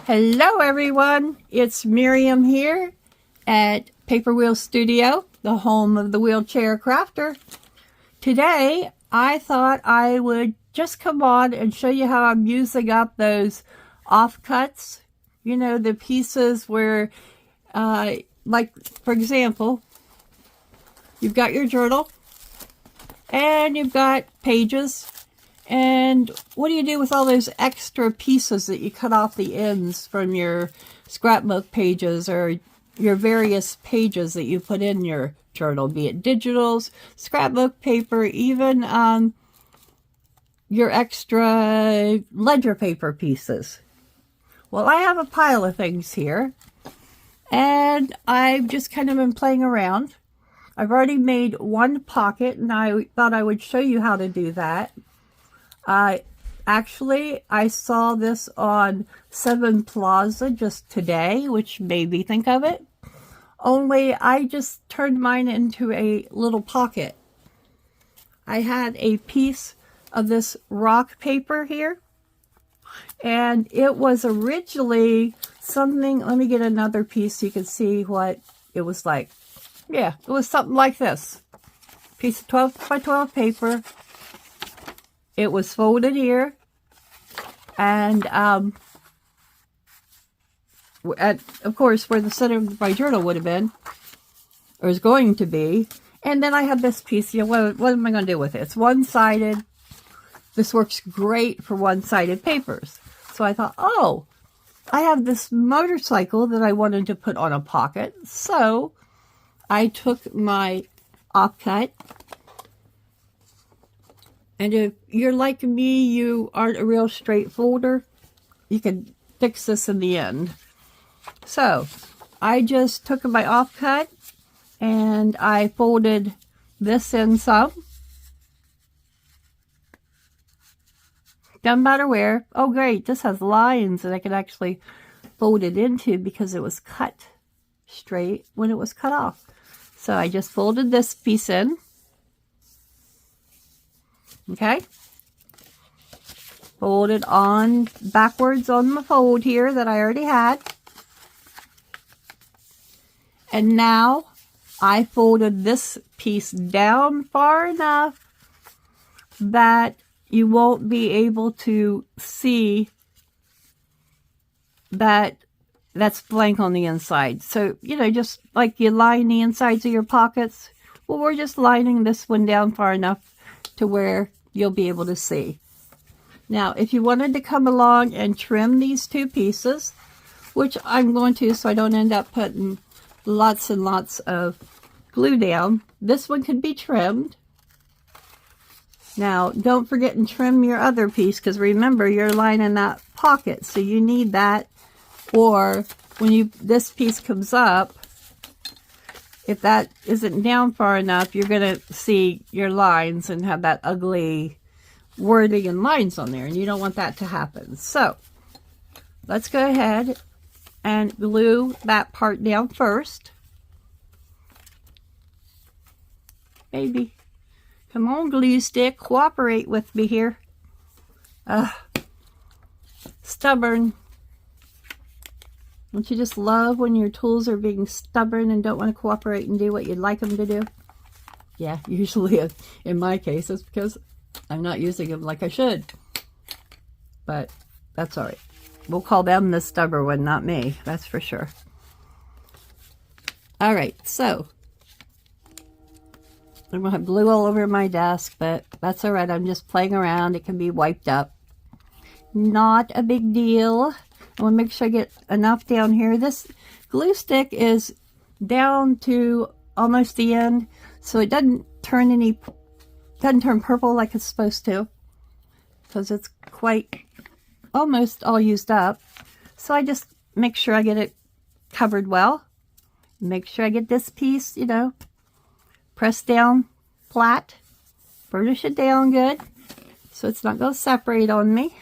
Hello everyone, it's Miriam here at Paper Wheel Studio, the home of the wheelchair crafter. Today I thought I would just come on and show you how I'm using up those offcuts. You know, the pieces where, like for example, you've got your journal and you've got pages. And what do you do with all those extra pieces that you cut off the ends from your scrapbook pages or your various pages that you put in your journal, be it digitals, scrapbook paper, even your extra ledger paper pieces? Well, I have a pile of things here, and I've just kind of been playing around. I've already made one pocket, and I thought I would show you how to do that. Actually, I saw this on Seven Plaza just today, which made me think of it. Only I just turned mine into a little pocket. I had a piece of this rock paper here, and it was originally something, let me get another piece so you can see what it was like. Yeah, it was something like this. Piece of 12 by 12 paper. It was folded here, and of course where the center of my journal would have been, or is going to be. And then I have this piece. You know, what am I going to do with it? It's one-sided. This works great for one-sided papers. So I thought, oh, I have this motorcycle that I wanted to put on a pocket. So I took my offcut. And if you're like me, you aren't a real straight folder, you can fix this in the end. So I just took my offcut and I folded this in some. Doesn't matter where. Oh great, this has lines that I can actually fold it into because it was cut straight when it was cut off. So I just folded this piece in. Okay, fold it on backwards on the fold here that I already had. And now I folded this piece down far enough that you won't be able to see that that's blank on the inside. So, you know, just like you line the insides of your pockets, well, we're just lining this one down far enough to where you'll be able to see. Now, if you wanted to come along and trim these two pieces, which I'm going to so I don't end up putting lots and lots of glue down, this one could be trimmed. Now, don't forget and trim your other piece, because remember, you're lining that pocket, so you need that. Or when this piece comes up, if that isn't down far enough, you're going to see your lines and have that ugly wording and lines on there, and you don't want that to happen. So let's go ahead and glue that part down first. Baby, come on, glue stick, cooperate with me here. Stubborn. Don't you just love when your tools are being stubborn and don't want to cooperate and do what you'd like them to do? Yeah, usually in my case it's because I'm not using them like I should. But that's all right. We'll call them the stubborn one, not me. That's for sure. All right, so I'm going to have glue all over my desk, but that's all right. I'm just playing around. It can be wiped up. Not a big deal. I want to make sure I get enough down here. This glue stick is down to almost the end, so it doesn't turn purple like it's supposed to, because it's quite almost all used up. So I just make sure I get it covered well. Make sure I get this piece, you know, press down flat, burnish it down good, so it's not going to separate on me.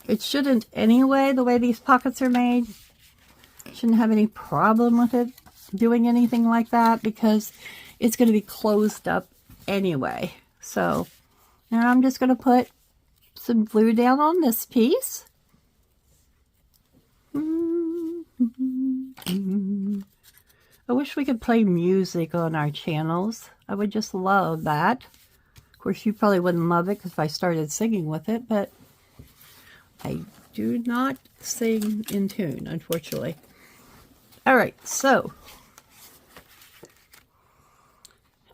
It shouldn't anyway, the way these pockets are made. Shouldn't have any problem with it doing anything like that, because it's going to be closed up anyway. So now I'm just going to put some glue down on this piece. I wish we could play music on our channels. I would just love that. Of course, you probably wouldn't love it because if I started singing with it, but I do not sing in tune, unfortunately. All right, so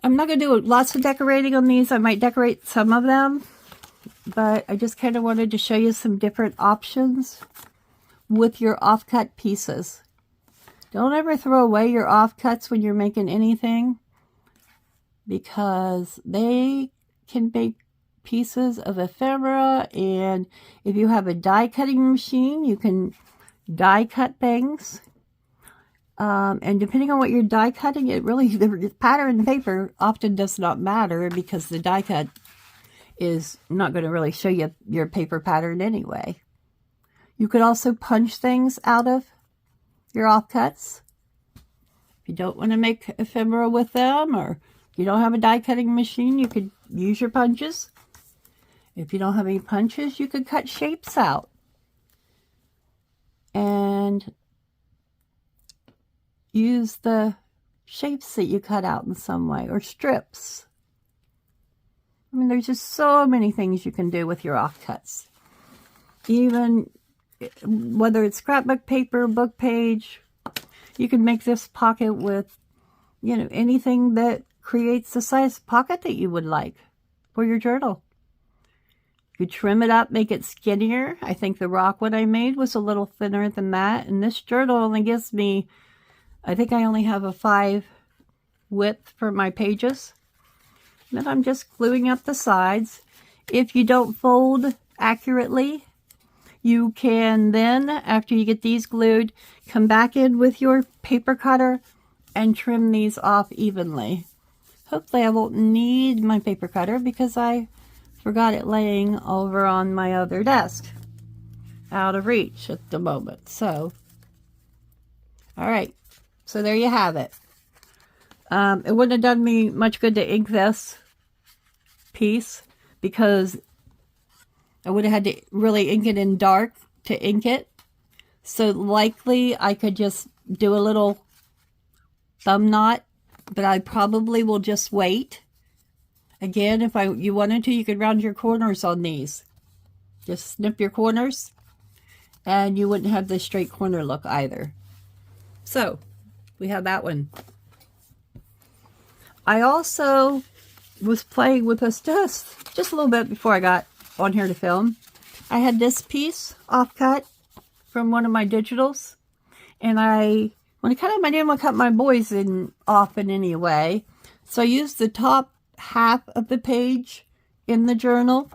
I'm not going to do lots of decorating on these. I might decorate some of them, but I just kind of wanted to show you some different options with your offcut pieces. Don't ever throw away your offcuts when you're making anything, because they can make pieces of ephemera, and if you have a die cutting machine, you can die cut things. And depending on what you're die cutting, it really, the pattern paper often does not matter, because the die cut is not going to really show you your paper pattern anyway. You could also punch things out of your offcuts. If you don't want to make ephemera with them, or you don't have a die cutting machine, you could use your punches. If you don't have any punches, you could cut shapes out and use the shapes that you cut out in some way, or strips. I mean, there's just so many things you can do with your offcuts. Even whether it's scrapbook paper, book page, you can make this pocket with, you know, anything that creates the size pocket that you would like for your journal. You could trim it up, make it skinnier. I think the rock one I made was a little thinner than that. And this journal only gives me, I think I only have a 5 width for my pages. And then I'm just gluing up the sides. If you don't fold accurately, you can then, after you get these glued, come back in with your paper cutter and trim these off evenly. Hopefully I won't need my paper cutter because I forgot it laying over on my other desk, out of reach at the moment. So, all right, so there you have it. It wouldn't have done me much good to ink this piece, because I would have had to really ink it in dark to ink it. So likely I could just do a little thumb knot, but I probably will just wait. Again, if you wanted to, you could round your corners on these. Just snip your corners, and you wouldn't have the straight corner look either. So, we have that one. I also was playing with this just a little bit before I got on here to film. I had this piece offcut from one of my digitals, and I didn't want to cut my boys off in any way, so I used the top half of the page in the journal,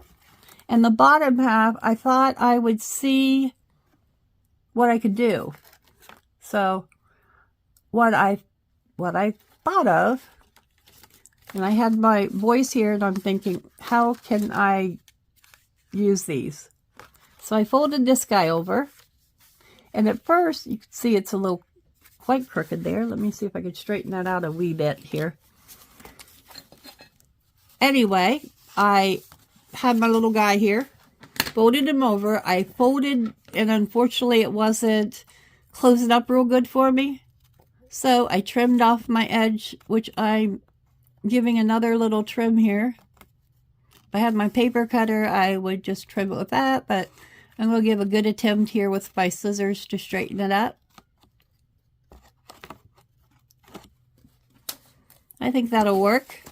and the bottom half I thought I would see what I could do. So what I thought of, and I had my boys here, and I'm thinking, how can I use these? So I folded this guy over, and at first you can see it's a little quite crooked there. Let me see if I can straighten that out a wee bit here. Anyway, I had my little guy here, folded him over. I folded, and unfortunately it wasn't closing up real good for me. So I trimmed off my edge, which I'm giving another little trim here. If I had my paper cutter, I would just trim it with that, but I'm going to give a good attempt here with my scissors to straighten it up. I think that'll work.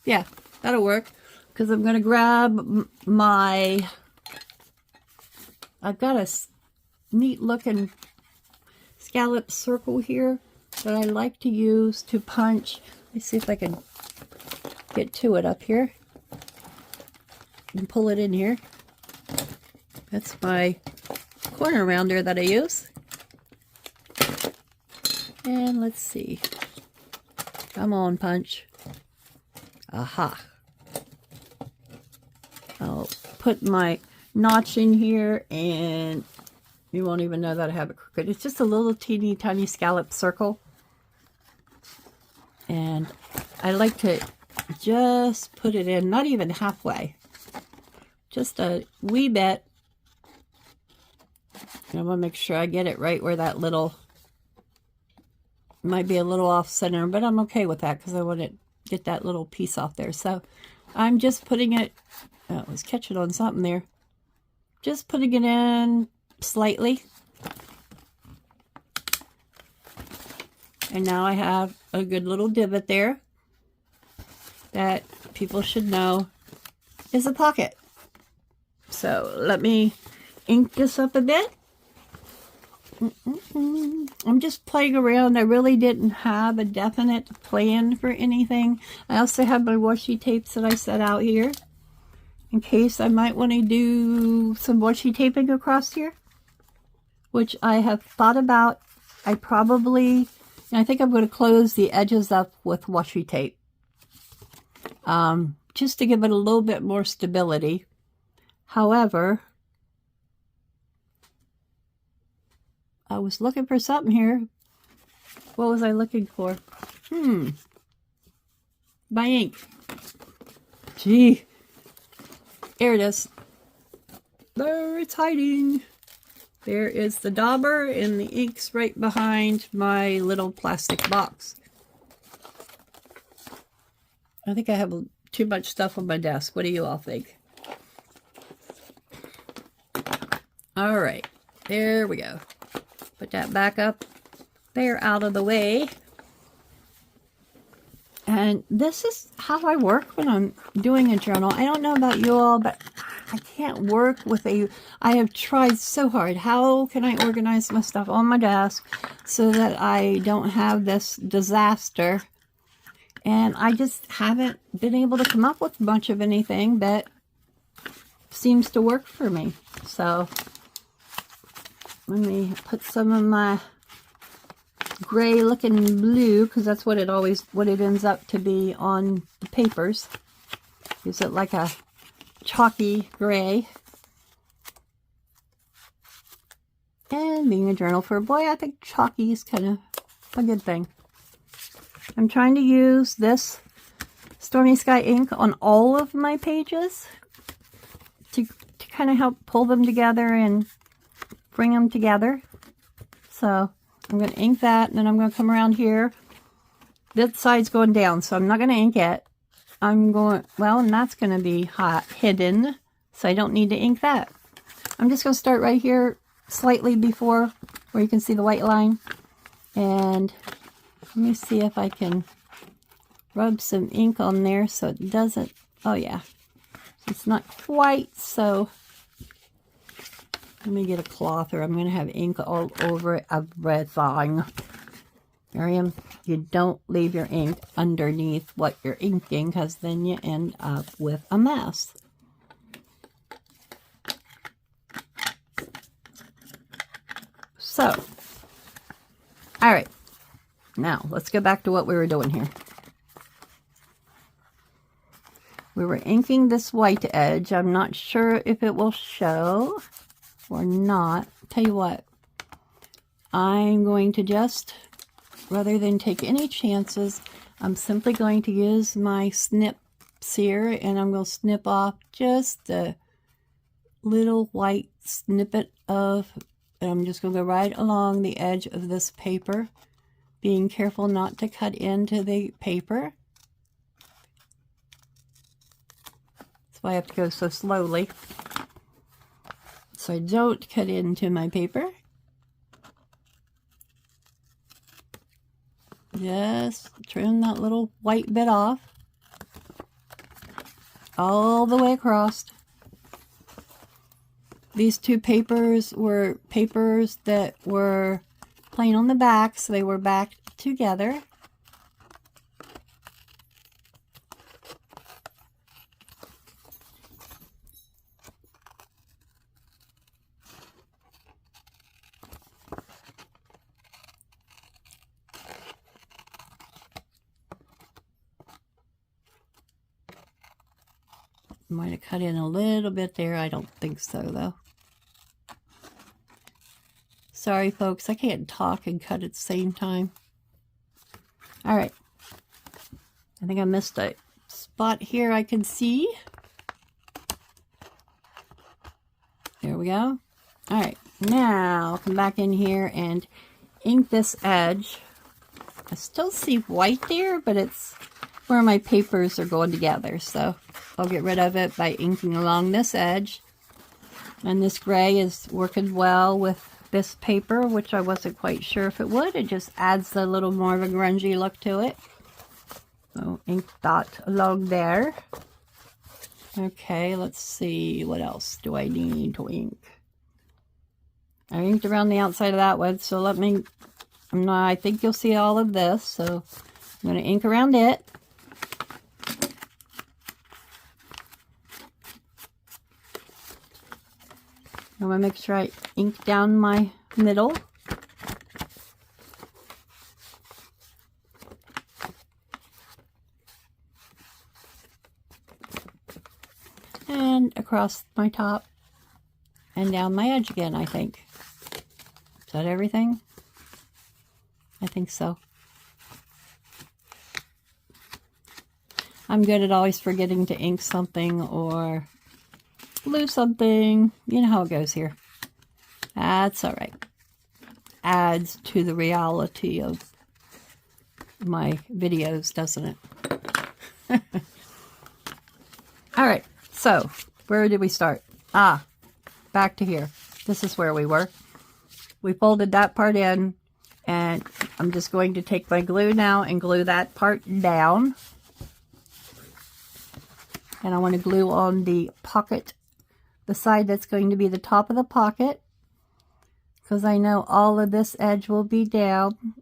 Yeah, that'll work, because I'm going to grab I've got a neat looking scallop circle here that I like to use to punch. Let me see if I can get to it up here and pull it in here. That's my corner rounder that I use. And let's see. Come on, punch. Aha. I'll put my notch in here, and you won't even know that I have it crooked. It's just a little teeny tiny scallop circle. And I like to just put it in, not even halfway. Just a wee bit. I want to make sure I get it right where that little, might be a little off center, but I'm okay with that because I want to get that little piece off there. So I'm just putting it, oh, I was catching on something there. Just putting it in slightly. And now I have a good little divot there that people should know is a pocket. So let me ink this up a bit. I'm just playing around. I really didn't have a definite plan for anything. I also have my washi tapes that I set out here in case I might want to do some washi taping across here, which I have thought about. I think I'm going to close the edges up with washi tape, just to give it a little bit more stability. However, I was looking for something here. What was I looking for? My ink. Gee. There it is. There it's hiding. There is the dauber, and the ink's right behind my little plastic box. I think I have too much stuff on my desk. What do you all think? All right. There we go. Put that back up there out of the way. And this is how I work when I'm doing a journal. I don't know about you all, but I can't work with I have tried so hard. How can I organize my stuff on my desk so that I don't have this disaster? And I just haven't been able to come up with much of anything that seems to work for me. So let me put some of my gray looking blue, because that's what it ends up to be on the papers. Use it like a chalky gray. And being a journal for a boy, I think chalky is kind of a good thing. I'm trying to use this Stormy Sky ink on all of my pages to kind of help pull them together and bring them together. So I'm going to ink that, and then I'm going to come around here. This side's going down, so I'm not going to ink it. I'm going, well, and that's going to be hidden, so I don't need to ink that. I'm just going to start right here, slightly before where you can see the white line. And let me see if I can rub some ink on there so it doesn't, oh yeah, it's not quite so. Let me get a cloth, or I'm going to have ink all over everything. Miriam, you don't leave your ink underneath what you're inking, because then you end up with a mess. So, all right. Now, let's go back to what we were doing here. We were inking this white edge. I'm not sure if it will show or not. Tell you what, I'm going to just, rather than take any chances, I'm simply going to use my snips here, and I'm going to snip off just a little white snippet of, and I'm just going to go right along the edge of this paper, being careful not to cut into the paper. That's why I have to go so slowly, so I don't cut into my paper. Just trim that little white bit off all the way across. These two papers were papers that were plain on the back, so they were backed together. Might have cut in a little bit there. I don't think so, though. Sorry, folks. I can't talk and cut at the same time. All right. I think I missed a spot here I can see. There we go. Alright, now I'll come back in here and ink this edge. I still see white there, but it's where my papers are going together, so I'll get rid of it by inking along this edge. And this gray is working well with this paper, which I wasn't quite sure if it would. It just adds a little more of a grungy look to it. So ink dot along there. Okay, let's see, what else do I need to ink? I inked around the outside of that one, so I think you'll see all of this, so I'm going to ink around it. I want to make sure I ink down my middle. And across my top and down my edge again, I think. Is that everything? I think so. I'm good at always forgetting to ink something or glue something. You know how it goes here. That's all right. Adds to the reality of my videos, doesn't it? All right. So, where did we start? Back to here. This is where we were. We folded that part in, and I'm just going to take my glue now and glue that part down. And I want to glue on the pocket, the side that's going to be the top of the pocket, because I know all of this edge will be down,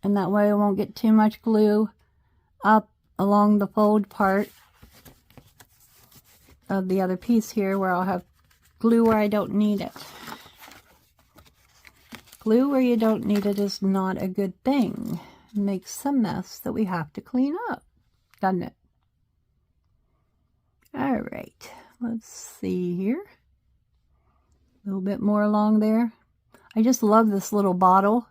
and that way I won't get too much glue up along the fold part of the other piece here, where I'll have glue where I don't need it. Glue where you don't need it is not a good thing. It makes a mess that we have to clean up, doesn't it? All right, let's see here. A little bit more along there. I just love this little bottle.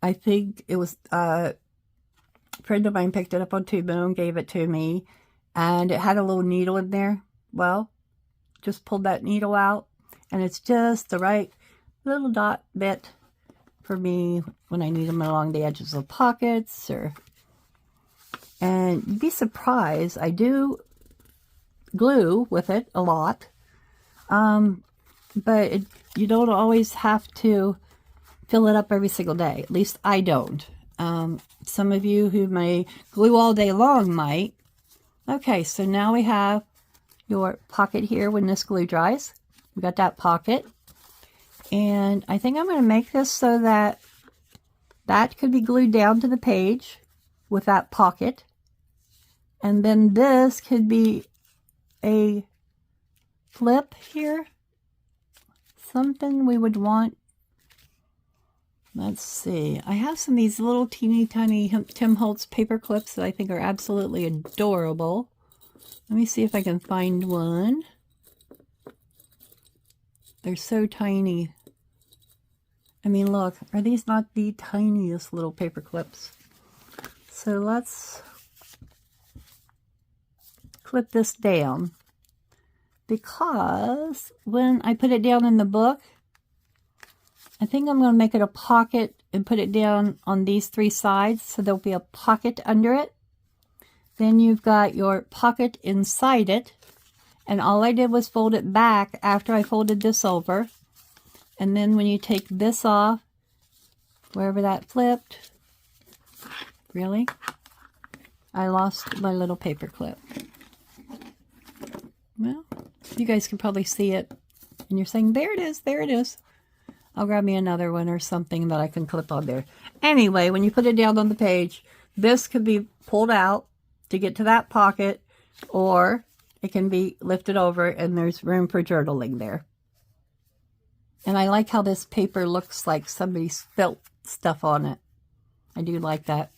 I think it was a friend of mine picked it up on Tubo and gave it to me, and it had a little needle in there. Well, just pulled that needle out, and it's just the right little dot bit for me when I need them along the edges of pockets. And you'd be surprised, I do glue with it a lot, but you don't always have to fill it up every single day. At least I don't. Some of you who may glue all day long might. Okay, so now we have your pocket here when this glue dries. We got that pocket. And I think I'm going to make this so that that could be glued down to the page with that pocket. And then this could be a flip here. Something we would want. Let's see. I have some of these little teeny tiny Tim Holtz paper clips that I think are absolutely adorable. Let me see if I can find one. They're so tiny. I mean, look, are these not the tiniest little paper clips? So let's clip this down, because when I put it down in the book, I think I'm going to make it a pocket and put it down on these three sides, so there'll be a pocket under it. Then you've got your pocket inside it, and all I did was fold it back after I folded this over. And then when you take this off, wherever that flipped, really? I lost my little paper clip. Well, you guys can probably see it, and you're saying, there it is, there it is. I'll grab me another one or something that I can clip on there. Anyway, when you put it down on the page, this could be pulled out to get to that pocket, or it can be lifted over and there's room for journaling there. And I like how this paper looks like somebody spilt stuff on it. I do like that.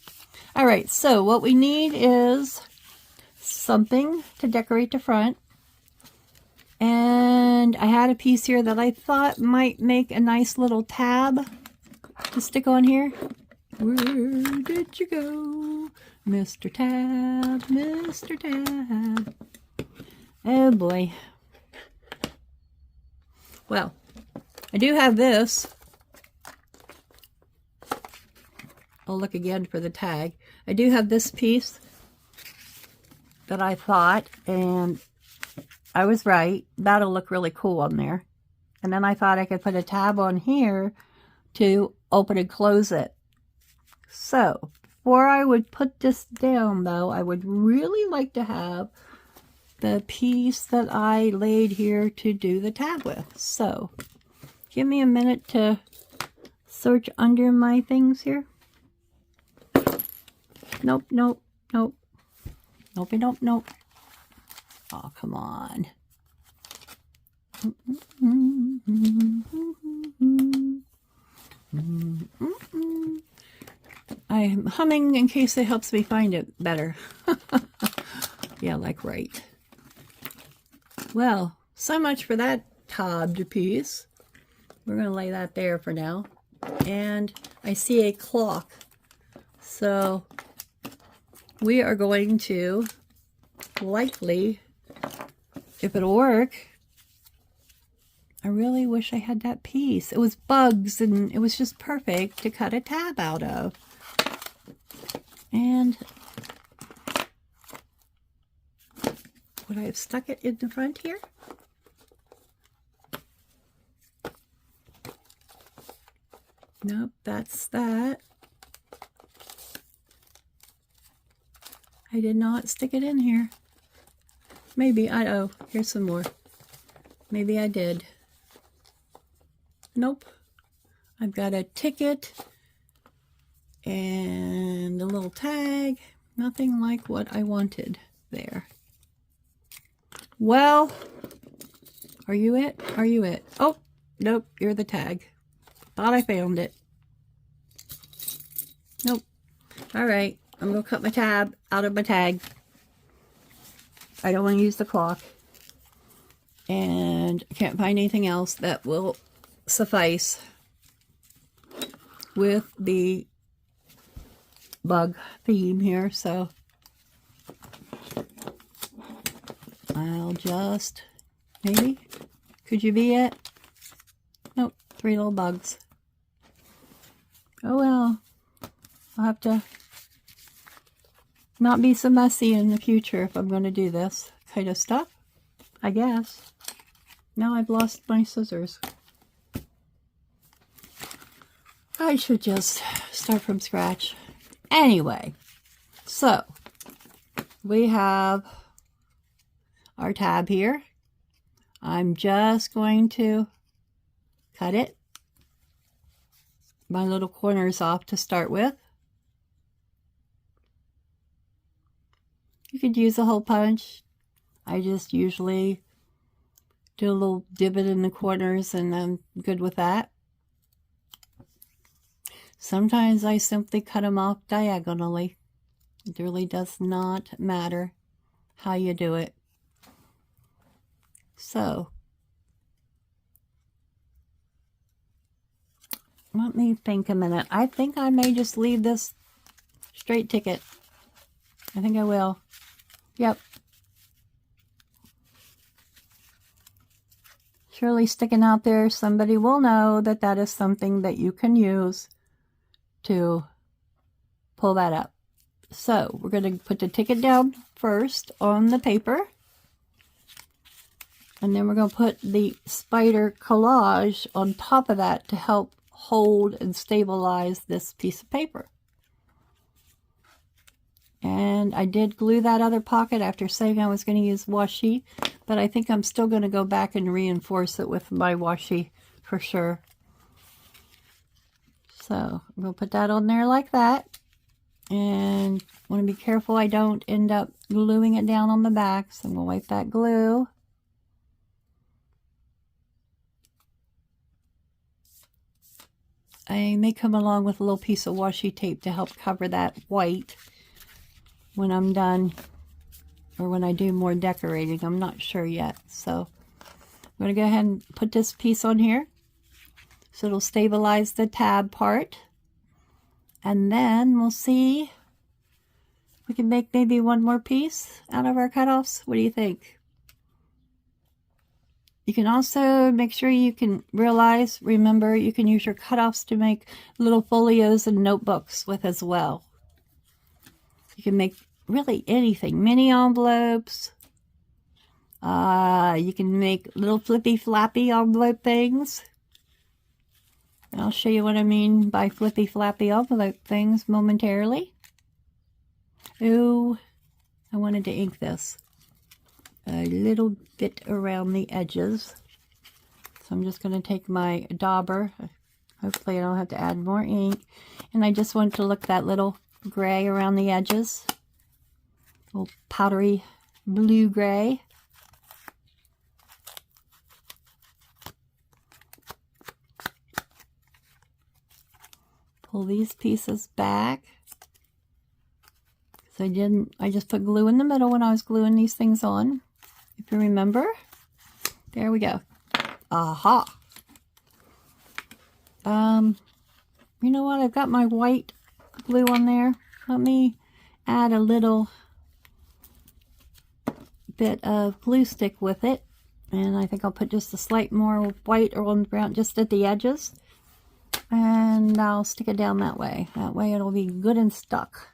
All right, so what we need is something to decorate the front. And I had a piece here that I thought might make a nice little tab to stick on here. Where did you go, Mr. Tab, Mr. Tab? Oh boy. Well, I do have this. I'll look again for the tag. I do have this piece that I thought, and I was right. That'll look really cool on there. And then I thought I could put a tab on here to open and close it. So, before I would put this down though, I would really like to have the piece that I laid here to do the tab with. So, give me a minute to search under my things here. Nope, nope, nope. Nope, nope, nope. Oh, come on. I'm humming in case it helps me find it better. Yeah, like right. Well, so much for that tabbed piece. We're going to lay that there for now. And I see a clock. So we are going to likely, if it'll work, I really wish I had that piece. It was bugs and it was just perfect to cut a tab out of. And would I have stuck it in the front here? Nope, that's that. I did not stick it in here. Maybe, oh, here's some more. Maybe I did. Nope. I've got a ticket and a little tag. Nothing like what I wanted there. Well, are you it? Are you it? Oh, nope, you're the tag. Thought I found it. Nope. All right, I'm going to cut my tab out of my tag. I don't want to use the clock. And I can't find anything else that will suffice with the bug theme here, so I'll just, maybe, could you be it? Nope, 3 little bugs. Oh well, I'll have to not be so messy in the future if I'm going to do this kind of stuff, I guess. Now I've lost my scissors. I should just start from scratch. Anyway, so we have our tab here. I'm just going to cut it, my little corners off to start with. You could use a hole punch. I just usually do a little divot in the corners and I'm good with that. Sometimes I simply cut them off diagonally. It really does not matter how you do it. So, let me think a minute. I think I may just leave this straight ticket. I think I will. Yep. Surely sticking out there, somebody will know that that is something that you can use to pull that up. So we're going to put the ticket down first on the paper. And then we're going to put the spider collage on top of that to help hold and stabilize this piece of paper. And I did glue that other pocket after saying I was going to use washi, but I think I'm still going to go back and reinforce it with my washi for sure. So I'm going to put that on there like that. And want to be careful I don't end up gluing it down on the back. So I'm going to wipe that glue. I may come along with a little piece of washi tape to help cover that white when I'm done, or when I do more decorating. I'm not sure yet. So I'm going to go ahead and put this piece on here so it'll stabilize the tab part. And then we'll see, we can make maybe one more piece out of our cutoffs. What do you think? You can also make sure you can remember, you can use your cutoffs to make little folios and notebooks with as well. You can make really anything, mini envelopes. You can make little flippy flappy envelope things. And I'll show you what I mean by flippy flappy envelope things momentarily. Oh, I wanted to ink this a little bit around the edges. So I'm just going to take my dauber. Hopefully I don't have to add more ink. And I just want to look that little gray around the edges. Little powdery blue gray. Pull these pieces back. I just put glue in the middle when I was gluing these things on. If you remember. There we go. Aha. You know what? I've got my white glue on there. Let me add a little bit of glue stick with it. And I think I'll put just a slight more white or on brown just at the edges. And I'll stick it down that way. That way it'll be good and stuck.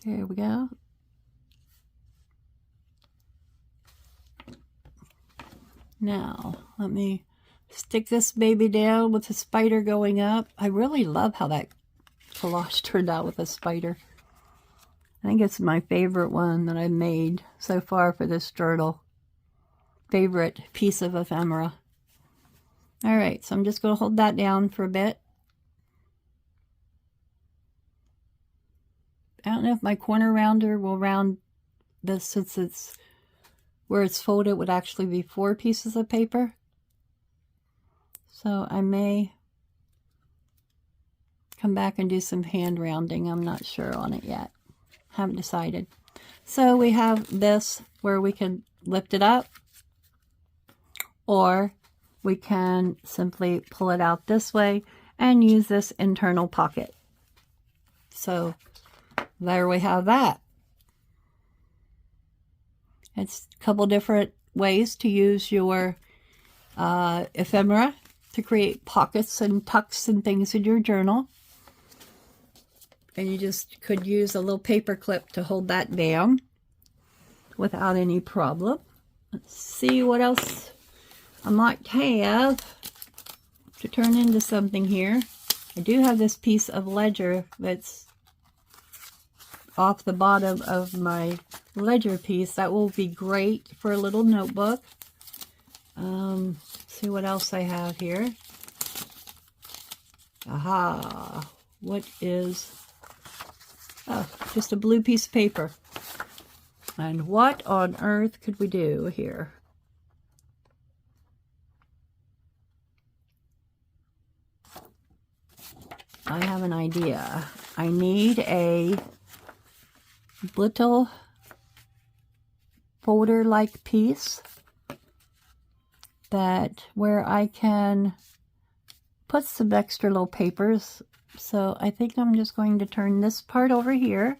There we go. Now, let me stick this baby down with the spider going up. I really love how that collage turned out with a spider. I think it's my favorite one that I've made so far for this journal. Favorite piece of ephemera. Alright, so I'm just going to hold that down for a bit. I don't know if my corner rounder will round this, since it's where it's folded would actually be 4 pieces of paper. So I may come back and do some hand rounding. I'm not sure on it yet. Haven't decided. So we have this where we can lift it up, or we can simply pull it out this way and use this internal pocket. So there we have that. It's a couple different ways to use your ephemera to create pockets and tucks and things in your journal. And you just could use a little paper clip to hold that down without any problem. Let's see what else I might have to turn into something here. I do have this piece of ledger that's off the bottom of my ledger piece. That will be great for a little notebook. See what else I have here. Aha! What is... Oh, just a blue piece of paper. And what on earth could we do here? I have an idea. I need a little folder-like piece that where I can put some extra little papers. So I think I'm just going to turn this part over here.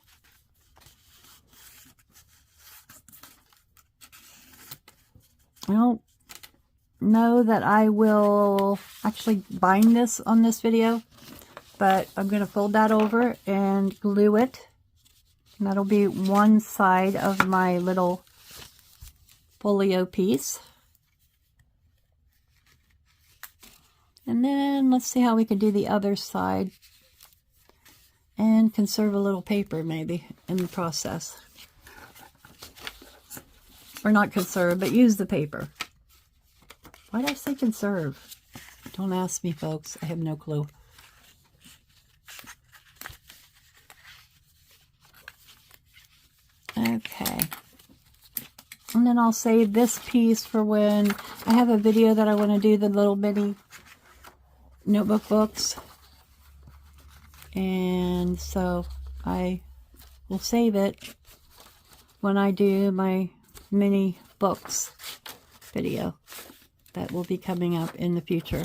I don't know that I will actually bind this on this video, but I'm going to fold that over and glue it. And that'll be one side of my little folio piece. And then let's see how we can do the other side and conserve a little paper maybe in the process. Or not conserve, but use the paper. Why did I say conserve? Don't ask me, folks. I have no clue. Okay. And then I'll save this piece for when I have a video that I want to do the little bitty notebook books. And so I will save it when I do my mini books video that will be coming up in the future.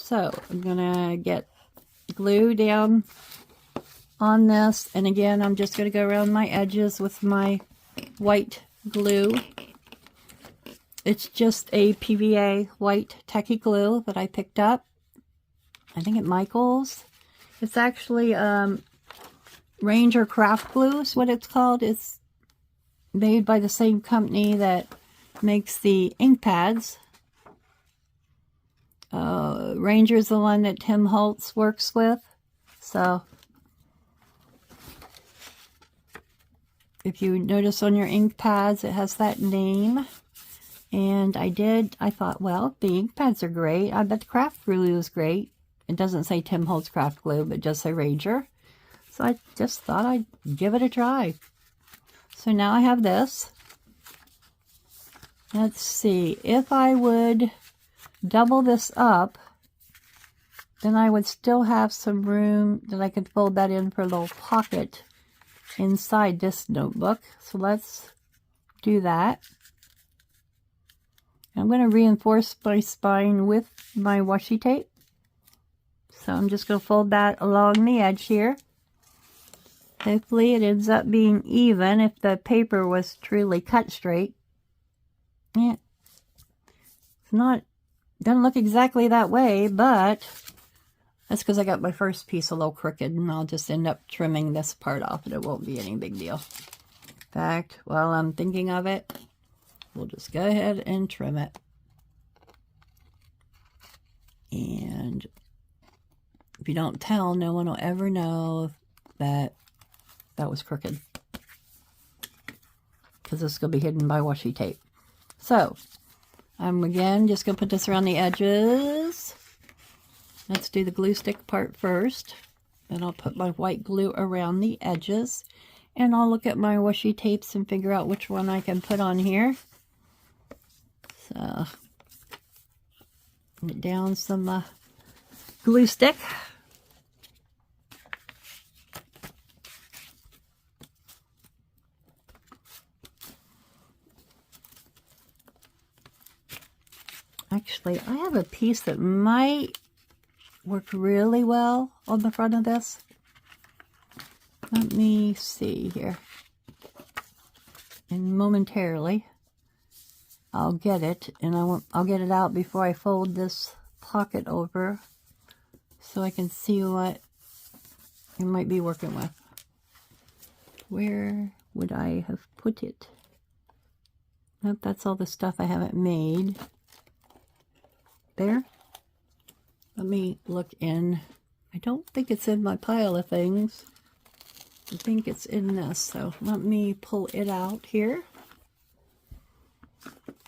So I'm gonna get glue down on this, and again I'm just gonna go around my edges with my white glue. It's just a PVA white tacky glue that I picked up, I think at Michael's. It's actually Ranger Craft Glue is what it's called. It's made by the same company that makes the ink pads. Ranger's the one that Tim Holtz works with. So if you notice on your ink pads, it has that name. And I thought, well, the ink pads are great. I bet the craft glue is great. It doesn't say Tim Holtz Craft Glue, but just say Ranger. So I just thought I'd give it a try. So now I have this. Let's see, if I would double this up, then I would still have some room that I could fold that in for a little pocket inside this notebook. So let's do that. I'm going to reinforce my spine with my washi tape. So I'm just going to fold that along the edge here. Hopefully it ends up being even if the paper was truly cut straight. Yeah, it's not, doesn't look exactly that way, but that's because I got my first piece a little crooked, and I'll just end up trimming this part off, and it won't be any big deal. In fact, while I'm thinking of it, we'll just go ahead and trim it. And if you don't tell, no one will ever know that that was crooked, because this is going to be hidden by washi tape. So I'm again just going to put this around the edges. Let's do the glue stick part first. Then I'll put my white glue around the edges, and I'll look at my washi tapes and figure out which one I can put on here. So get down some glue stick. Actually, I have a piece that might work really well on the front of this. Let me see here. And momentarily, I'll get it, and I'll get it out before I fold this pocket over, so I can see what I might be working with. Where would I have put it? Nope, that's all the stuff I haven't made. There. Let me look in. I don't think it's in my pile of things. I think it's in this, so let me pull it out here.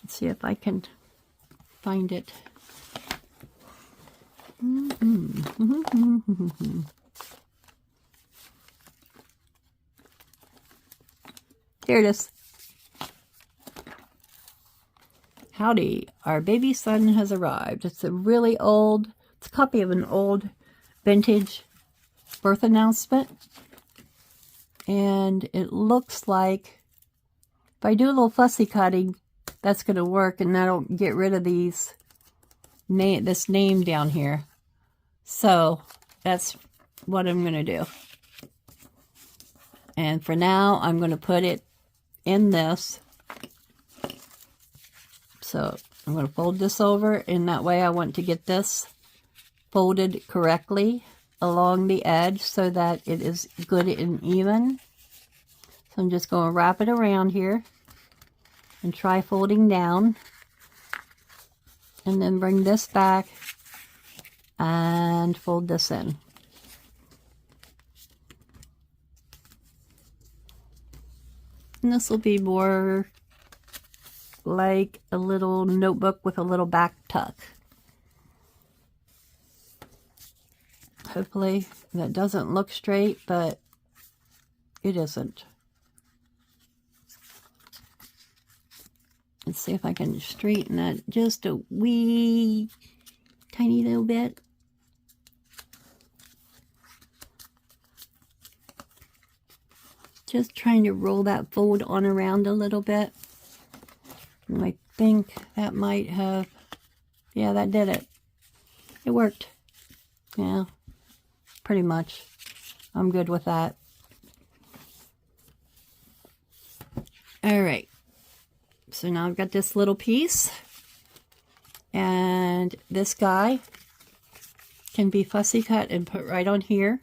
Let's see if I can find it. Here it is. Howdy, our baby son has arrived. It's a really old, it's a copy of an old vintage birth announcement. And it looks like if I do a little fussy cutting, that's going to work, and that'll get rid of these this name down here. So that's what I'm going to do. And for now, I'm going to put it in this. So I'm going to fold this over, and that way I want to get this folded correctly along the edge so that it is good and even. So I'm just going to wrap it around here and try folding down, and then bring this back and fold this in. And this will be more like a little notebook with a little back tuck. Hopefully that doesn't look straight, but it isn't. Let's see if I can straighten that just a wee tiny little bit. Just trying to roll that fold on around a little bit. And I think that might have, yeah, that did it. It worked. Yeah, pretty much. I'm good with that. All right. So now I've got this little piece. And this guy can be fussy cut and put right on here.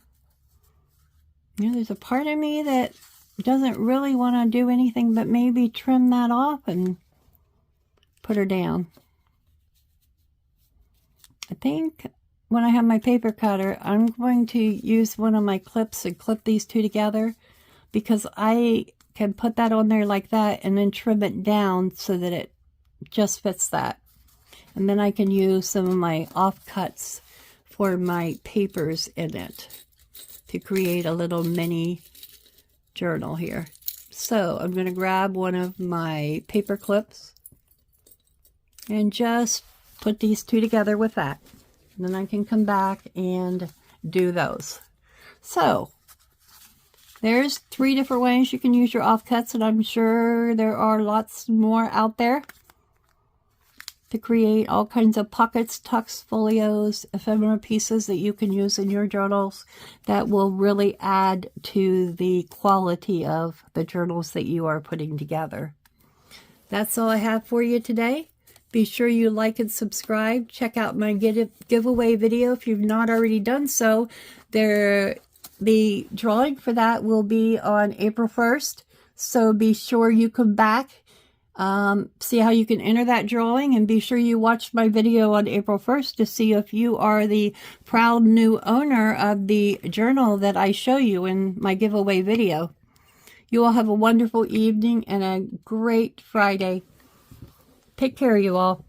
You know, there's a part of me that doesn't really want to do anything but maybe trim that off and put her down. I think when I have my paper cutter, I'm going to use one of my clips and clip these two together, because I can put that on there like that and then trim it down so that it just fits that. And then I can use some of my offcuts for my papers in it to create a little mini journal here. So I'm going to grab one of my paper clips and just put these two together with that. And then I can come back and do those. So there's 3 different ways you can use your offcuts, and I'm sure there are lots more out there to create all kinds of pockets, tucks, folios, ephemera pieces that you can use in your journals that will really add to the quality of the journals that you are putting together. That's all I have for you today. Be sure you like and subscribe. Check out my giveaway video if you've not already done so. The drawing for that will be on April 1st, so be sure you come back. See how you can enter that drawing, and be sure you watch my video on April 1st to see if you are the proud new owner of the journal that I show you in my giveaway video. You all have a wonderful evening and a great Friday. Take care, you all.